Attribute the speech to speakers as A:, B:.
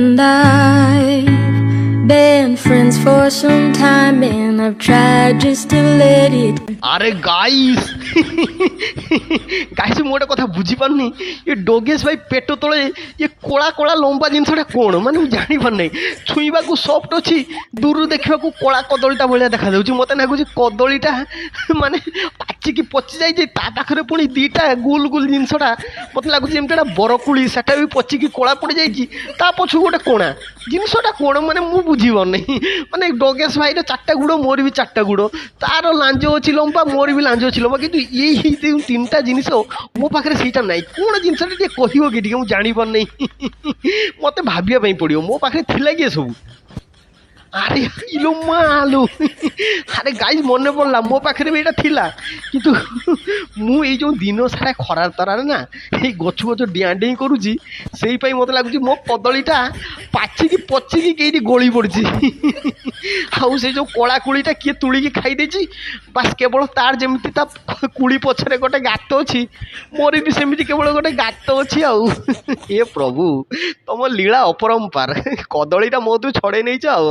A: and I've been friends for some time and I've tried just to let it.
B: আরে guys guys ମୁଁ ଗୋଟେ କଥା ବୁଝିପାରୁନି ଏ ଡୋଗେଶ ଭାଇ ପେଟ ତଳେ ଏ କଳା କଳା ଲମ୍ବା ଜିନିଷଟା କ'ଣ ମାନେ ମୁଁ ଜାଣିପାରୁନି ଛୁଇଁବାକୁ ସଫ୍ଟ ଅଛି ଦୂରରୁ ଦେଖିବାକୁ କଳା କଦଳୀଟା ଭଳିଆ ଦେଖାଯାଉଛି ମୋତେ ଲାଗୁଛି କଦଳୀଟା ମାନେ ପାଚିକି ପଚି ଯାଇଛି ତା ପାଖରେ ପୁଣି ଦୁଇଟା ଗୁଲ ଗୁଲ ଜିନିଷଟା ମୋତେ ଲାଗୁଛି ଯେମିତି ଗୋଟେ ବରକୁଳି ସେଟା ବି ପଚିକି କଳା ପଡ଼ିଯାଇଛି ତା ପଛକୁ ଗୋଟେ କୋଣା ଜିନିଷଟା କ'ଣ ମାନେ ମୁଁ ବୁଝିପାରୁନି ମାନେ ଡୋଗେଶ ଭାଇର ଚାରିଟା ଗୁଡ଼ ମୋର ବି ଚାରିଟା ଗୁଡ଼ ତାର ଲାଞ୍ଜ ଅଛି ଲମ୍ବା ମୋର ବି ଲାଞ୍ଜ ଅଛି ଲମ୍ବା କିନ୍ତୁ ଏଇ ତିନିଟା ଜିନିଷ ମୋ ପାଖରେ ସେଇଟା ନାହିଁ କ'ଣ ଜିନିଷଟା ଟିକେ କହିବ କି ଟିକେ ମୁଁ ଜାଣିପାରୁନି ମୋତେ ଭାବିବା ପାଇଁ ପଡ଼ିବ ମୋ ପାଖରେ ଥିଲା କି ଏସବୁ আরে ইলো মালো আরে গাইজ মনে পড়লা ମୋ ପାଖରେ ବି ଏଇଟା ଥିଲା କିନ୍ତୁ ମୁଁ ଏଇ ଯେଉଁ ଦିନ ସାରା ଖରା ତରାରେ ନା ଏଇ ଗଛ ଗଛ ଡିଆଁ ଡେଇଁ କରୁଛି ସେଇପାଇଁ ମୋତେ ଲାଗୁଛି ମୋ କଦଳୀଟା ପାଚିକି ପଚିକି କେଇଠି ଗଳି ପଡ଼ିଛି ଆଉ ସେଇ ଯେଉଁ କଳା କୁଳିଟା କିଏ ତୁଳିକି ଖାଇ ଦେଇଛି ବାସ୍ କେବଳ ତାର ଯେମିତି ତା କୁଳି ପଛରେ ଗୋଟେ ଗାତ ଅଛି ମୋର ବି ସେମିତି କେବଳ ଗୋଟେ ଗାତ ଅଛି ଆଉ ଏ ପ୍ରଭୁ ତମ ଲୀଳା ଅପରମ୍ପାର କଦଳୀଟା ମୋଠୁ ଛଡ଼େଇ ନେଇଛ ଆଉ